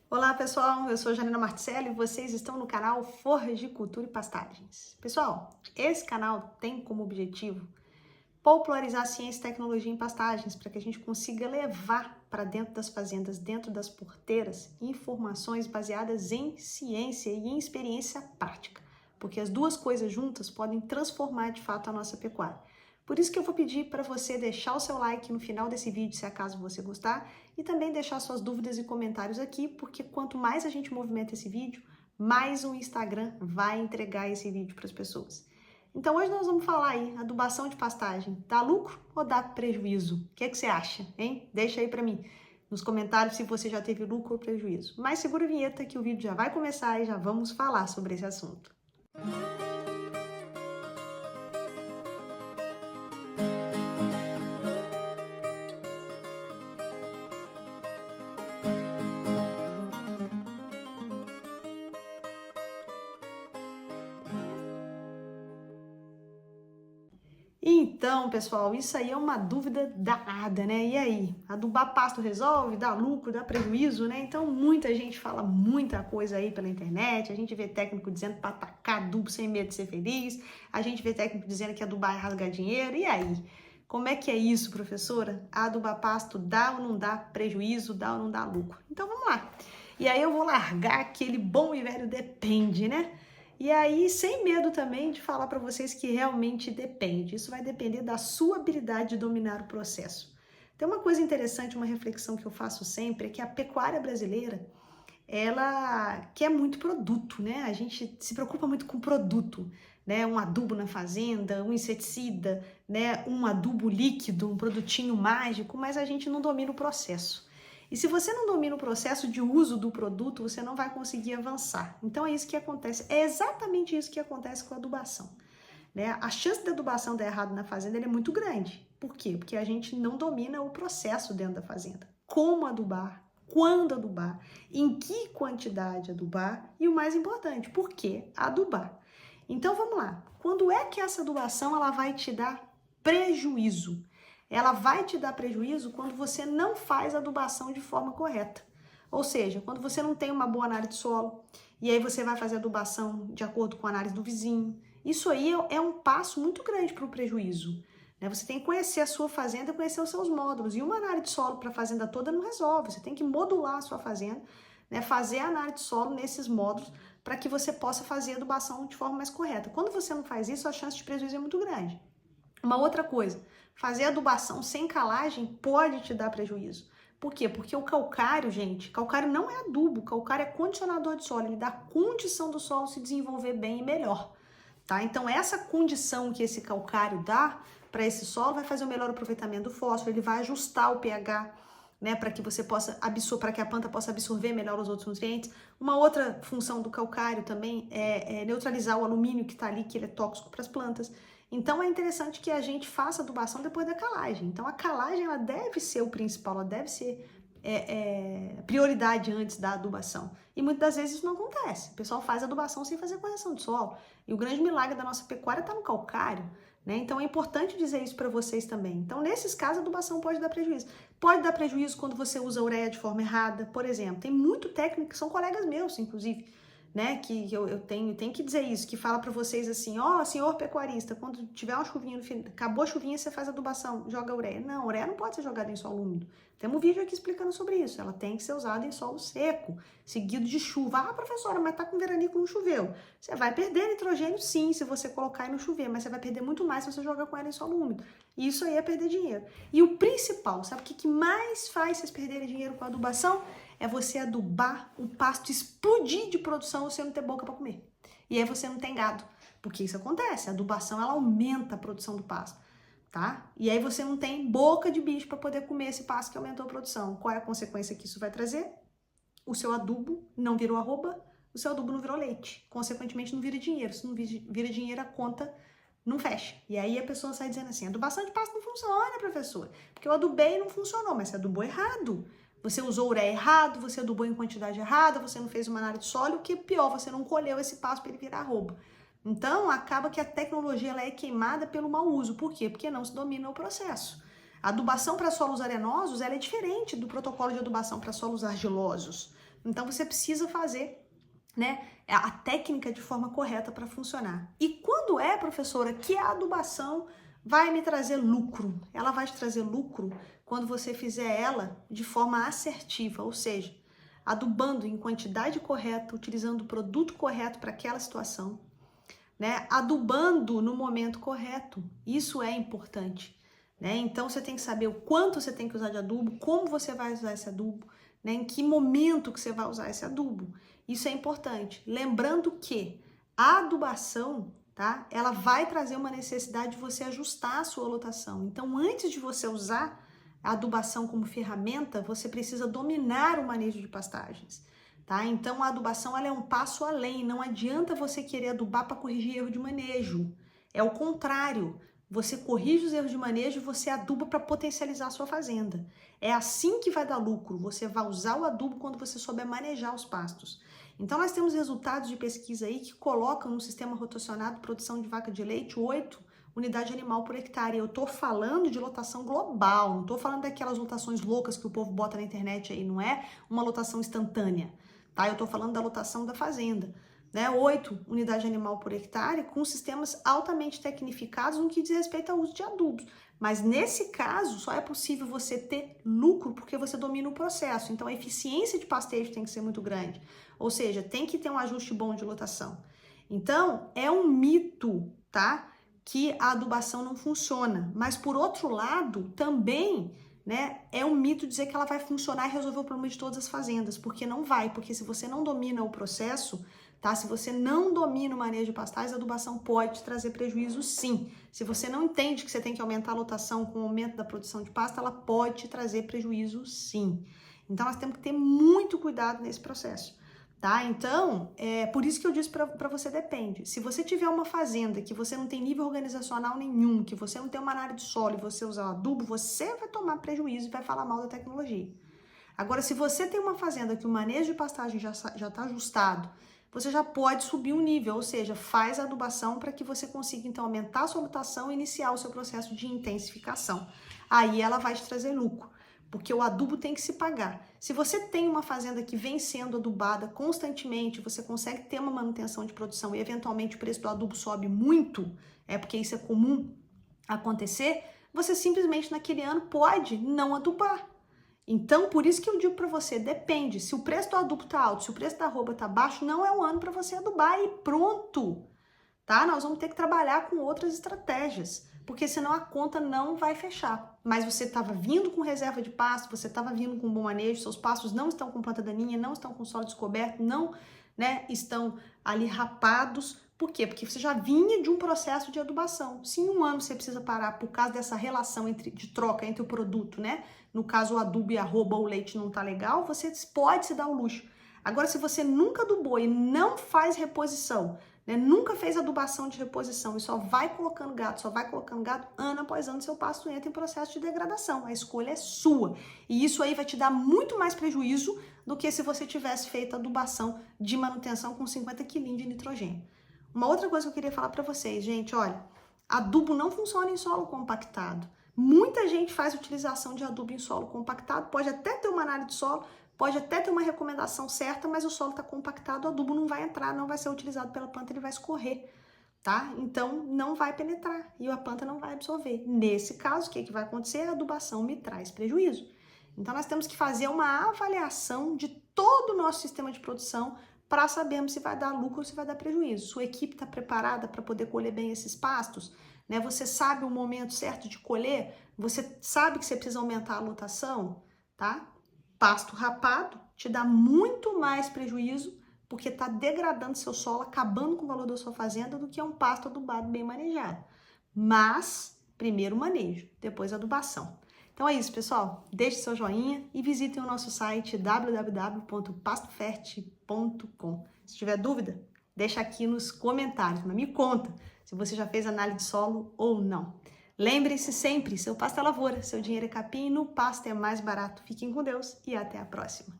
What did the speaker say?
Olá pessoal, eu sou Janina Marticelli e vocês estão no canal Forjicultura e Pastagens. Pessoal, esse canal tem como objetivo popularizar ciência e tecnologia em pastagens para que a gente consiga levar para dentro das fazendas, dentro das porteiras, informações baseadas em ciência e em experiência prática, porque as duas coisas juntas podem transformar de fato a nossa pecuária. Por isso que eu vou pedir para você deixar o seu like no final desse vídeo, se acaso você gostar, e também deixar suas dúvidas e comentários aqui, porque quanto mais a gente movimenta esse vídeo, mais o Instagram vai entregar esse vídeo para as pessoas. Então hoje nós vamos falar aí, adubação de pastagem, dá lucro ou dá prejuízo? O que é que você acha, hein? Deixa aí para mim nos comentários se você já teve lucro ou prejuízo. Mas segura a vinheta que o vídeo já vai começar e já vamos falar sobre esse assunto. Então, pessoal, isso aí é uma dúvida danada, né? E aí, adubar pasto resolve? Dá lucro, dá prejuízo, né? Então, muita gente fala muita coisa aí pela internet, a gente vê técnico dizendo para atacar adubo sem medo de ser feliz, a gente vê técnico dizendo que adubar é rasgar dinheiro, e aí? Como é que é isso, professora? Adubar pasto dá ou não dá prejuízo, dá ou não dá lucro? Então, vamos lá. E aí eu vou largar aquele bom e velho depende, né? E aí, sem medo também de falar para vocês que realmente depende. Isso vai depender da sua habilidade de dominar o processo. Tem uma coisa interessante, uma reflexão que eu faço sempre, é que a pecuária brasileira, ela quer muito produto, né? A gente se preocupa muito com produto, né? Um adubo na fazenda, um inseticida, né? Um adubo líquido, um produtinho mágico, mas a gente não domina o processo. E se você não domina o processo de uso do produto, você não vai conseguir avançar. Então é isso que acontece, é exatamente isso que acontece com a adubação, né? A chance da adubação dar errado na fazenda é muito grande. Por quê? Porque a gente não domina o processo dentro da fazenda. Como adubar, quando adubar, em que quantidade adubar e o mais importante, por que adubar. Então vamos lá. Quando é que essa adubação ela vai te dar prejuízo? Ela vai te dar prejuízo quando você não faz a adubação de forma correta. Ou seja, quando você não tem uma boa análise de solo, e aí você vai fazer a adubação de acordo com a análise do vizinho. Isso aí é um passo muito grande para o prejuízo. Né? Você tem que conhecer a sua fazenda e conhecer os seus módulos. E uma análise de solo para a fazenda toda não resolve. Você tem que modular a sua fazenda, né? Fazer a análise de solo nesses módulos para que você possa fazer a adubação de forma mais correta. Quando você não faz isso, a chance de prejuízo é muito grande. Uma outra coisa, fazer adubação sem calagem pode te dar prejuízo. Por quê? Porque o calcário, gente, calcário não é adubo, calcário é condicionador de solo, ele dá condição do solo se desenvolver bem e melhor, tá? Então essa condição que esse calcário dá para esse solo vai fazer o melhor aproveitamento do fósforo, ele vai ajustar o pH, né, para que você possa absorver, para que a planta possa absorver melhor os outros nutrientes. Uma outra função do calcário também é neutralizar o alumínio que está ali, que ele é tóxico para as plantas. Então é interessante que a gente faça adubação depois da calagem. Então a calagem ela deve ser o principal, ela deve ser prioridade antes da adubação. E muitas das vezes isso não acontece. O pessoal faz adubação sem fazer correção de solo. E o grande milagre da nossa pecuária está no calcário. Né? Então é importante dizer isso para vocês também. Então nesses casos a adubação pode dar prejuízo. Pode dar prejuízo quando você usa ureia de forma errada, por exemplo. Tem muito técnico que são colegas meus, inclusive, né, que eu tenho que dizer isso, que fala para vocês assim, ó, senhor pecuarista, quando tiver uma chuvinha no final, acabou a chuvinha, você faz adubação, joga ureia. Não, ureia não pode ser jogada em solo úmido. Temos um vídeo aqui explicando sobre isso, ela tem que ser usada em solo seco, seguido de chuva. Ah, professora, mas tá com veranico, não choveu. Você vai perder nitrogênio sim, se você colocar e não chover, mas você vai perder muito mais se você jogar com ela em solo úmido. E isso aí é perder dinheiro. E o principal, sabe o que mais faz vocês perderem dinheiro com a adubação? É você adubar o pasto explodir de produção e você não ter boca para comer. E aí você não tem gado. Porque isso acontece, a adubação ela aumenta a produção do pasto, tá? E aí você não tem boca de bicho para poder comer esse pasto que aumentou a produção. Qual é a consequência que isso vai trazer? O seu adubo não virou arroba, o seu adubo não virou leite. Consequentemente não vira dinheiro. Se não vira dinheiro, a conta não fecha. E aí a pessoa sai dizendo assim, adubação de pasto não funciona, professor. Porque eu adubei e não funcionou, mas você adubou errado. Você usou ureia errado, você adubou em quantidade errada, você não fez uma análise de solo, o que é pior, você não colheu esse pasto para ele virar arroba. Então, acaba que a tecnologia ela é queimada pelo mau uso. Por quê? Porque não se domina o processo. A adubação para solos arenosos ela é diferente do protocolo de adubação para solos argilosos. Então você precisa fazer, né, a técnica de forma correta para funcionar. E quando é, professora, que a adubação vai me trazer lucro? Ela vai te trazer lucro quando você fizer ela de forma assertiva, ou seja, adubando em quantidade correta, utilizando o produto correto para aquela situação, né? Adubando no momento correto. Isso é importante, né? Então você tem que saber o quanto você tem que usar de adubo, como você vai usar esse adubo, né? Em que momento que você vai usar esse adubo. Isso é importante. Lembrando que a adubação, tá? Ela vai trazer uma necessidade de você ajustar a sua lotação. Então, antes de você usar a adubação como ferramenta, você precisa dominar o manejo de pastagens, tá? Então, a adubação ela é um passo além. Não adianta você querer adubar para corrigir erro de manejo. É o contrário. Você corrige os erros de manejo e você aduba para potencializar a sua fazenda. É assim que vai dar lucro. Você vai usar o adubo quando você souber manejar os pastos. Então, nós temos resultados de pesquisa aí que colocam no sistema rotacionado produção de vaca de leite 8 unidade animal por hectare. Eu estou falando de lotação global, não estou falando daquelas lotações loucas que o povo bota na internet aí, não é uma lotação instantânea, tá? Eu estou falando da lotação da fazenda, né? 8 unidades animal por hectare com sistemas altamente tecnificados no que diz respeito ao uso de adubos. Mas nesse caso, só é possível você ter lucro porque você domina o processo. Então, a eficiência de pastejo tem que ser muito grande. Ou seja, tem que ter um ajuste bom de lotação. Então, é um mito, tá? Que a adubação não funciona. Mas, por outro lado, também, né, é um mito dizer que ela vai funcionar e resolver o problema de todas as fazendas. Porque não vai. Porque se você não domina o processo, tá? Se você não domina o manejo de pastais, a adubação pode trazer prejuízo, sim. Se você não entende que você tem que aumentar a lotação com o aumento da produção de pasta, ela pode te trazer prejuízo, sim. Então, nós temos que ter muito cuidado nesse processo, tá? Então, é por isso que eu disse para você depende. Se você tiver uma fazenda que você não tem nível organizacional nenhum, que você não tem uma área de solo e você usar adubo, você vai tomar prejuízo e vai falar mal da tecnologia. Agora, se você tem uma fazenda que o manejo de pastagem já está ajustado, você já pode subir um nível, ou seja, faz a adubação para que você consiga, então, aumentar a sua lotação e iniciar o seu processo de intensificação. Aí ela vai te trazer lucro, porque o adubo tem que se pagar. Se você tem uma fazenda que vem sendo adubada constantemente, você consegue ter uma manutenção de produção e, eventualmente, o preço do adubo sobe muito, porque isso é comum acontecer, você simplesmente, naquele ano, pode não adubar. Então, por isso que eu digo para você, depende. Se o preço do adubo tá alto, se o preço da arroba tá baixo, não é um ano para você adubar e pronto, tá? Nós vamos ter que trabalhar com outras estratégias, porque senão a conta não vai fechar. Mas você estava vindo com reserva de pasto, você estava vindo com bom manejo, seus pastos não estão com planta daninha, não estão com solo descoberto, não, né, estão ali rapados. Por quê? Porque você já vinha de um processo de adubação. Se em um ano você precisa parar por causa dessa relação de troca entre o produto, né? No caso, o adubo e a arroba ou o leite não tá legal, você pode se dar o luxo. Agora, se você nunca adubou e não faz reposição, né? Nunca fez adubação de reposição e só vai colocando gado, ano após ano, seu pasto entra em processo de degradação. A escolha é sua. E isso aí vai te dar muito mais prejuízo do que se você tivesse feito adubação de manutenção com 50 kg de nitrogênio. Uma outra coisa que eu queria falar para vocês, gente, olha, adubo não funciona em solo compactado. Muita gente faz utilização de adubo em solo compactado, pode até ter uma análise de solo, pode até ter uma recomendação certa, mas o solo está compactado, o adubo não vai entrar, não vai ser utilizado pela planta, ele vai escorrer, tá? Então, não vai penetrar e a planta não vai absorver. Nesse caso, o que vai acontecer? A adubação me traz prejuízo. Então, nós temos que fazer uma avaliação de todo o nosso sistema de produção para sabermos se vai dar lucro ou se vai dar prejuízo. Sua equipe está preparada para poder colher bem esses pastos? Né? Você sabe o momento certo de colher? Você sabe que você precisa aumentar a lotação? Tá? Pasto rapado te dá muito mais prejuízo porque está degradando seu solo, acabando com o valor da sua fazenda do que um pasto adubado bem manejado. Mas, primeiro manejo, depois adubação. Então é isso, pessoal. Deixe seu joinha e visitem o nosso site www.pastofert.com. Se tiver dúvida, deixa aqui nos comentários, mas me conta se você já fez análise de solo ou não. Lembre-se sempre, seu pasto é lavoura, seu dinheiro é capim, no pasto é mais barato. Fiquem com Deus e até a próxima.